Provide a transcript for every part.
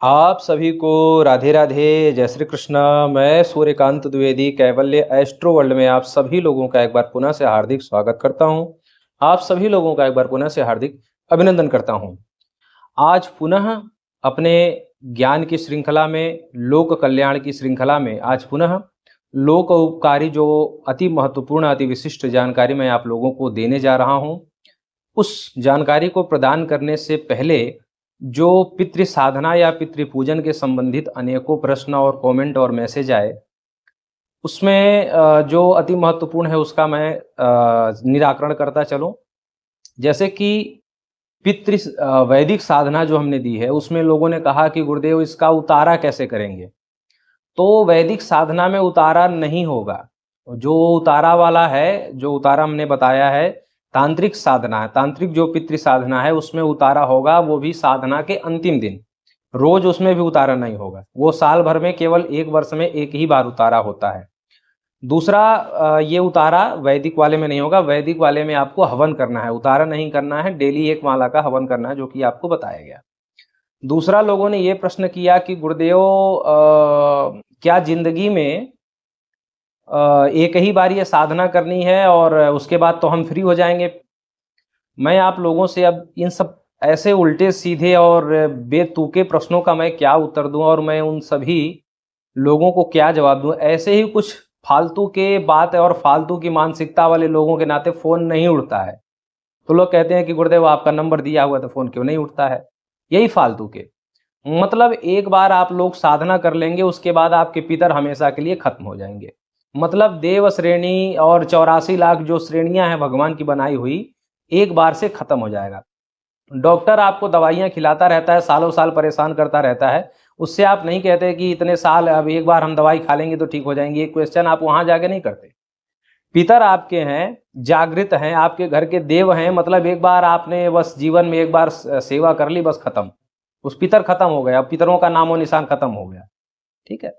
आप सभी को राधे राधे, जय श्री कृष्ण। मैं सूर्यकांत द्विवेदी कैवल्य एस्ट्रो वर्ल्ड में आप सभी लोगों का एक बार पुनः से हार्दिक स्वागत करता हूं। आप सभी लोगों का एक बार पुनः से हार्दिक अभिनंदन करता हूं। आज पुनः अपने ज्ञान की श्रृंखला में, लोक कल्याण की श्रृंखला में आज पुनः लोक उपकारी जो अति महत्वपूर्ण, अति विशिष्ट जानकारी मैं आप लोगों को देने जा रहा हूं। उस जानकारी को प्रदान करने से पहले जो पितृ साधना या पितृ पूजन के संबंधित अनेकों प्रश्न और कमेंट और मैसेज आए, उसमें जो अति महत्वपूर्ण है उसका मैं निराकरण करता चलूं। जैसे कि वैदिक साधना जो हमने दी है, उसमें लोगों ने कहा कि गुरुदेव इसका उतारा कैसे करेंगे। तो वैदिक साधना में उतारा नहीं होगा। जो उतारा वाला है, जो उतारा हमने बताया है, तांत्रिक साधना है। तांत्रिक जो पितृ साधना है उसमें उतारा होगा, वो भी साधना के अंतिम दिन। रोज उसमें भी उतारा नहीं होगा। वो साल भर में केवल एक वर्ष में एक ही बार उतारा होता है। दूसरा, ये उतारा वैदिक वाले में नहीं होगा। वैदिक वाले में आपको हवन करना है, उतारा नहीं करना है। डेली एक माला का हवन करना है, जो कि आपको बताया गया। दूसरा, लोगों ने ये प्रश्न किया कि गुरुदेव क्या जिंदगी में एक ही बार ये साधना करनी है और उसके बाद तो हम फ्री हो जाएंगे। मैं आप लोगों से अब इन सब ऐसे उल्टे सीधे और बेतुके प्रश्नों का मैं क्या उत्तर दूं, और मैं उन सभी लोगों को क्या जवाब दूं। ऐसे ही कुछ फालतू के बात है और फालतू की मानसिकता वाले लोगों के नाते फोन नहीं उठता है। तो लोग कहते हैं कि गुरुदेव आपका नंबर दिया हुआ तो फोन क्यों नहीं उठता है। यही फालतू के, मतलब एक बार आप लोग साधना कर लेंगे, उसके बाद आपके पितर हमेशा के लिए खत्म हो जाएंगे। मतलब देव श्रेणी और 84 लाख जो श्रेणियां हैं भगवान की बनाई हुई, एक बार से खत्म हो जाएगा। डॉक्टर आपको दवाइयां खिलाता रहता है, सालों साल परेशान करता रहता है। उससे आप नहीं कहते कि इतने साल, अब एक बार हम दवाई खा लेंगे तो ठीक हो जाएंगे। ये क्वेश्चन आप वहां जाके नहीं करते। पितर आपके हैं, जागृत हैं, आपके घर के देव हैं। मतलब एक बार आपने बस जीवन में एक बार सेवा कर ली, बस खत्म। उस पितर खत्म हो गया, पितरों का नामो निशान खत्म हो गया। ठीक है।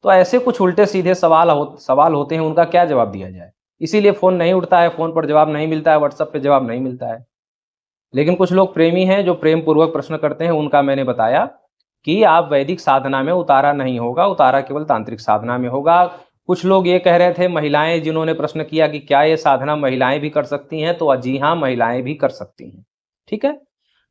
तो ऐसे कुछ उल्टे सीधे सवाल होते हैं, उनका क्या जवाब दिया जाए। इसीलिए फोन नहीं उठता है, फोन पर जवाब नहीं मिलता है, व्हाट्सएप पे जवाब नहीं मिलता है। लेकिन कुछ लोग प्रेमी हैं जो प्रेम पूर्वक प्रश्न करते हैं, उनका मैंने बताया कि आप वैदिक साधना में उतारा नहीं होगा, उतारा केवल तांत्रिक साधना में होगा। कुछ लोग ये कह रहे थे, महिलाएं जिन्होंने प्रश्न किया कि क्या ये साधना महिलाएं भी कर सकती हैं, तो जी हाँ, महिलाएं भी कर सकती हैं। ठीक है।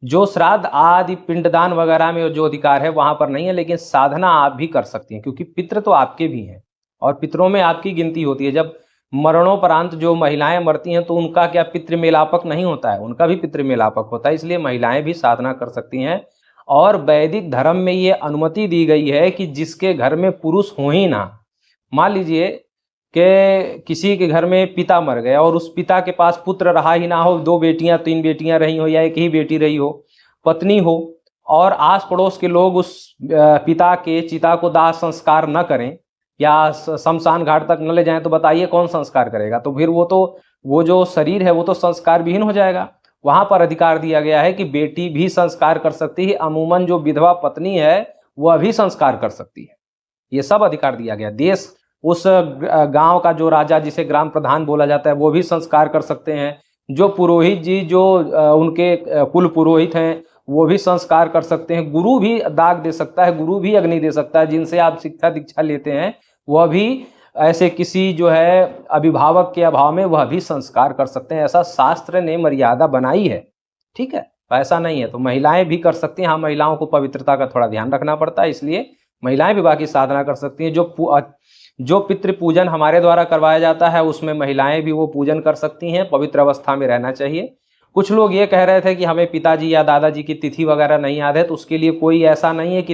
जो श्राद्ध आदि पिंडदान वगैरह में जो अधिकार है वहां पर नहीं है, लेकिन साधना आप भी कर सकती हैं, क्योंकि पितृ तो आपके भी हैं और पितरों में आपकी गिनती होती है। जब मरणोपरांत जो महिलाएं मरती हैं तो उनका क्या पितृ मेलापक नहीं होता है, उनका भी पितृ मेलापक होता है। इसलिए महिलाएं भी साधना कर सकती हैं। और वैदिक धर्म में ये अनुमति दी गई है कि जिसके घर में पुरुष हो ही ना, मान लीजिए कि किसी के घर में पिता मर गया और उस पिता के पास पुत्र रहा ही ना हो, 2 बेटियां 3 बेटियां रही हो या एक ही बेटी रही हो, पत्नी हो, और आस पड़ोस के लोग उस पिता के चिता को दाह संस्कार न करें या शमशान घाट तक न ले जाएं, तो बताइए कौन संस्कार करेगा। तो फिर वो जो शरीर है वो तो संस्कार विहीन हो जाएगा। वहां पर अधिकार दिया गया है कि बेटी भी संस्कार कर सकती है। अमूमन जो विधवा पत्नी है वह भी संस्कार कर सकती है। ये सब अधिकार दिया गया। देश, उस गांव का जो राजा, जिसे ग्राम प्रधान बोला जाता है, वो भी संस्कार कर सकते हैं। जो पुरोहित जी, जो उनके कुल पुरोहित हैं, वो भी संस्कार कर सकते हैं। गुरु भी दाग दे सकता है, गुरु भी अग्नि दे सकता है। जिनसे आप शिक्षा दीक्षा लेते हैं वह भी ऐसे किसी जो है अभिभावक के अभाव में वह भी संस्कार कर सकते हैं। ऐसा शास्त्र ने मर्यादा बनाई है। ठीक है। ऐसा नहीं है तो महिलाएं भी कर सकती हैं। हाँ, महिलाओं को पवित्रता का थोड़ा ध्यान रखना पड़ता है, इसलिए महिलाएं भी बाकी साधना कर सकती हैं। जो पितृ पूजन हमारे द्वारा करवाया जाता है उसमें महिलाएं भी वो पूजन कर सकती हैं। पवित्र अवस्था में रहना चाहिए। कुछ लोग ये कह रहे थे कि हमें पिताजी या दादाजी की तिथि वगैरह नहीं याद है, तो उसके लिए कोई ऐसा नहीं है कि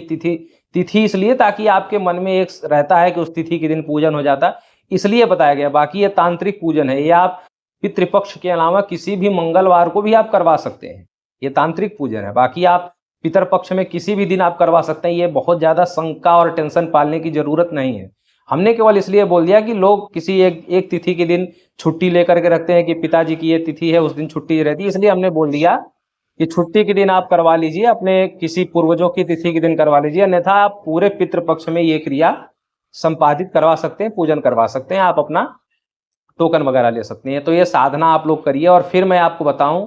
तिथि इसलिए ताकि आपके मन में एक रहता है कि उस तिथि के दिन पूजन हो जाता, इसलिए बताया गया। बाकी ये तांत्रिक पूजन है, ये आप पितृपक्ष के अलावा किसी भी मंगलवार को भी आप करवा सकते हैं। ये तांत्रिक पूजन है। बाकी आप पितरपक्ष में किसी भी दिन आप करवा सकते हैं। ये बहुत ज्यादा शंका और टेंशन पालने की जरूरत नहीं है। हमने केवल इसलिए बोल दिया कि लोग किसी एक तिथि के दिन छुट्टी लेकर के रखते हैं कि पिताजी की ये तिथि है, उस दिन छुट्टी रहती है, इसलिए हमने बोल दिया कि छुट्टी के दिन आप करवा लीजिए, अपने किसी पूर्वजों की तिथि के दिन करवा लीजिए। अन्यथा आप पूरे पितृपक्ष में ये क्रिया संपादित करवा सकते हैं, पूजन करवा सकते हैं, आप अपना टोकन वगैरह ले सकते हैं। तो ये साधना आप लोग करिए। और फिर मैं आपको बताऊं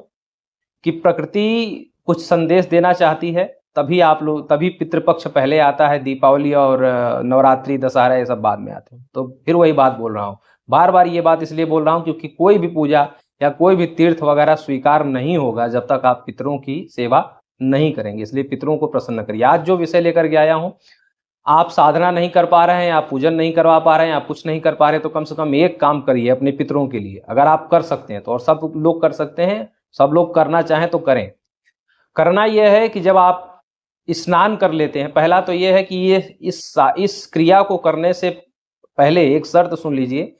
कि प्रकृति कुछ संदेश देना चाहती है। तभी पितृपक्ष पहले आता है, दीपावली और नवरात्रि, दशहरा ये सब बाद में आते हैं। तो फिर वही बात बोल रहा हूँ, बार बार ये बात इसलिए बोल रहा हूँ क्योंकि कोई भी पूजा या कोई भी तीर्थ वगैरह स्वीकार नहीं होगा जब तक आप पितरों की सेवा नहीं करेंगे। इसलिए पितरों को प्रसन्न करिए। आज जो विषय लेकर के आया हूँ, आप साधना नहीं कर पा रहे हैं, आप पूजन नहीं करवा पा रहे हैं, आप कुछ नहीं कर पा रहे, तो कम से कम एक काम करिए अपने पितरों के लिए, अगर आप कर सकते हैं तो। और सब लोग कर सकते हैं, सब लोग करना चाहें तो करें। करना यह है कि जब आप स्नान कर लेते हैं, पहला तो यह है कि ये इस क्रिया को करने से पहले एक शर्त सुन लीजिए।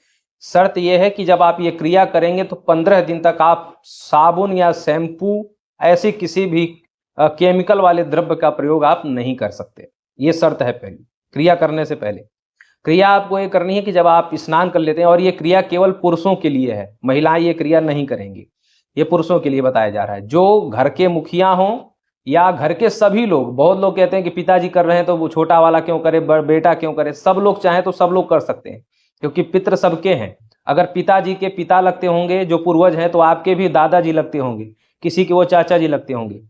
शर्त यह है कि जब आप ये क्रिया करेंगे तो 15 दिन तक आप साबुन या शैम्पू ऐसे किसी भी केमिकल वाले द्रव्य का प्रयोग आप नहीं कर सकते। ये शर्त है पहली, क्रिया करने से पहले। क्रिया आपको ये करनी है कि जब आप स्नान कर लेते हैं, और ये क्रिया केवल पुरुषों के लिए है, महिलाएं ये क्रिया नहीं करेंगी, ये पुरुषों के लिए बताया जा रहा है। जो घर के मुखिया हों या घर के सभी लोग, बहुत लोग कहते हैं कि पिताजी कर रहे हैं तो वो छोटा वाला क्यों करे, बेटा क्यों करे। सब लोग चाहें तो सब लोग कर सकते हैं, क्योंकि पितृ सबके हैं। अगर पिताजी के पिता लगते होंगे जो पूर्वज हैं, तो आपके भी दादाजी लगते होंगे, किसी के वो चाचा जी लगते होंगे।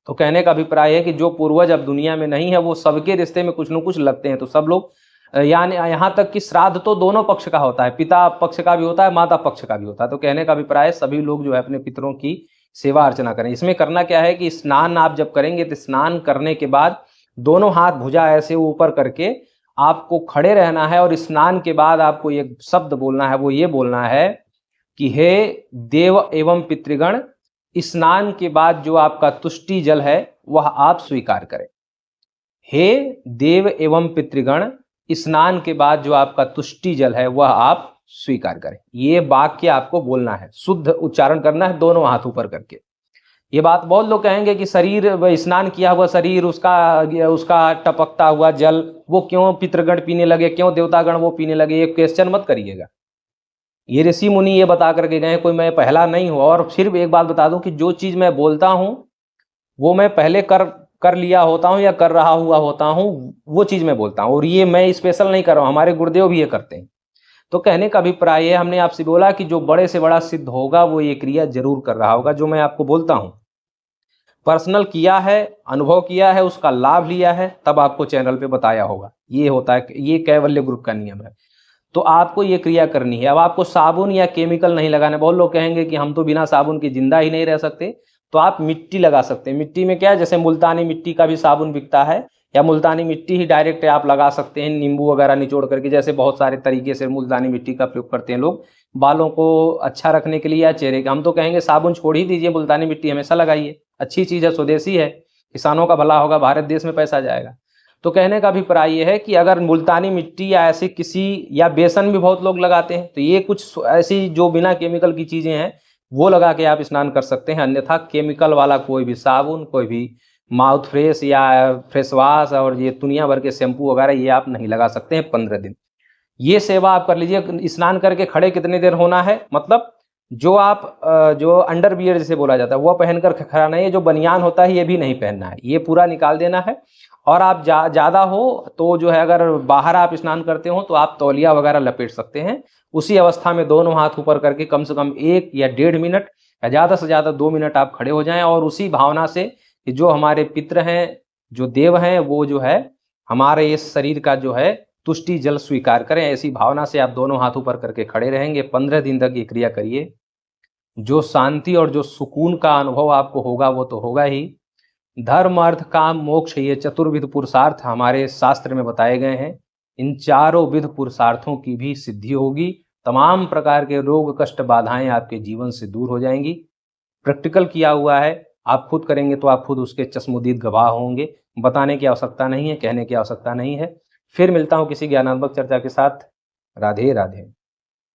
तो कहने का अभिप्राय है कि जो पूर्वज अब दुनिया में नहीं है, वो सबके रिश्ते में कुछ न कुछ लगते हैं। तो सब लोग, यानी यहाँ तक कि श्राद्ध तो दोनों पक्ष का होता है, पिता पक्ष का भी होता है, माता पक्ष का भी होता है। तो कहने का अभिप्राय है सभी लोग जो है अपने पितरों की सेवा अर्चना करें। इसमें करना क्या है कि स्नान आप जब करेंगे तो स्नान करने के बाद दोनों हाथ भुजा ऐसे ऊपर करके आपको खड़े रहना है, और स्नान के बाद आपको एक शब्द बोलना है, वो ये बोलना है कि हे देव एवं पितृगण, स्नान के बाद जो आपका तुष्टि जल है वह आप स्वीकार करें। हे देव एवं पितृगण, स्नान के बाद जो आपका तुष्टि जल है वह आप स्वीकार करें। ये वाक्य आपको बोलना है, शुद्ध उच्चारण करना है, दोनों हाथ ऊपर करके। ये बात बहुत लोग कहेंगे कि शरीर, स्नान किया हुआ शरीर, उसका टपकता हुआ जल वो क्यों पितृगण पीने लगे, क्यों देवतागण वो पीने लगे, ये क्वेश्चन मत करिएगा। ये ऋषि मुनि ये बता करके गए, कोई मैं पहला नहीं हूँ। और फिर एक बात बता दूं कि जो चीज मैं बोलता हूँ वो मैं पहले कर लिया होता हूँ या कर रहा हुआ होता हूँ, वो चीज मैं बोलता हूँ। और ये मैं स्पेशल नहीं कर रहा हूँ, हमारे गुरुदेव भी ये करते हैं। तो कहने का अभिप्राय है, हमने आपसे बोला कि जो बड़े से बड़ा सिद्ध होगा वो ये क्रिया जरूर कर रहा होगा। जो मैं आपको बोलता हूँ पर्सनल किया है, अनुभव किया है, उसका लाभ लिया है, तब आपको चैनल पे बताया होगा। ये होता है, ये कैवल्य ग्रुप का नियम है। तो आपको ये क्रिया करनी है। अब आपको साबुन या केमिकल नहीं लगाना। बहुत लोग कहेंगे कि हम तो बिना साबुन के जिंदा ही नहीं रह सकते, तो आप मिट्टी लगा सकते हैं। मिट्टी में क्या है, जैसे मुल्तानी मिट्टी का भी साबुन बिकता है, या मुल्तानी मिट्टी ही डायरेक्ट आप लगा सकते हैं, नींबू वगैरह निचोड़ करके। जैसे बहुत सारे तरीके से मुल्तानी मिट्टी का प्रयोग करते हैं लोग, बालों को अच्छा रखने के लिए या चेहरे का। हम तो कहेंगे साबुन छोड़ ही दीजिए, मुल्तानी मिट्टी हमेशा लगाइए। अच्छी चीज़ है, स्वदेशी है, किसानों का भला होगा, भारत देश में पैसा जाएगा। तो कहने का अभिप्राय ये है कि अगर मुल्तानी मिट्टी या ऐसे किसी, या बेसन भी बहुत लोग लगाते हैं, तो ये कुछ ऐसी जो बिना केमिकल की चीज़ें हैं वो लगा के आप स्नान कर सकते हैं। अन्यथा केमिकल वाला कोई भी साबुन, कोई भी माउथ फ्रेश या फेस वॉश और ये दुनिया भर के शैम्पू वगैरह ये आप नहीं लगा सकते हैं 15 दिन। ये सेवा आप कर लीजिए। स्नान करके खड़े कितने देर होना है, मतलब जो आप जो अंडरवियर जिसे बोला जाता है वो पहनकर खड़ा नहीं है, जो बनियान होता है ये भी नहीं पहनना है, ये पूरा निकाल देना है। और आप ज़्यादा हो तो जो है, अगर बाहर आप स्नान करते हो तो आप तौलिया वगैरह लपेट सकते हैं। उसी अवस्था में दोनों हाथ ऊपर करके कम से कम 1 या 1.5 मिनट या ज़्यादा से ज़्यादा 2 मिनट आप खड़े हो जाएं, और उसी भावना से कि जो हमारे पितृ हैं, जो देव हैं, वो जो है हमारे इस शरीर का जो है तुष्टि जल स्वीकार करें। ऐसी भावना से आप दोनों हाथ ऊपर करके खड़े रहेंगे। 15 दिन तक ये क्रिया करिए। जो शांति और जो सुकून का अनुभव आपको होगा वो तो होगा ही। धर्म अर्थ काम मोक्ष, ये चतुर्विध पुरुषार्थ हमारे शास्त्र में बताए गए हैं। इन चारों विध पुरुषार्थों की भी सिद्धि होगी। तमाम प्रकार के रोग कष्ट बाधाएं आपके जीवन से दूर हो जाएंगी। प्रैक्टिकल किया हुआ है, आप खुद करेंगे तो आप खुद उसके चश्मदीद गवाह होंगे। बताने की आवश्यकता नहीं है, कहने की आवश्यकता नहीं है। फिर मिलता हूं किसी ज्ञानात्मक चर्चा के साथ। राधे राधे।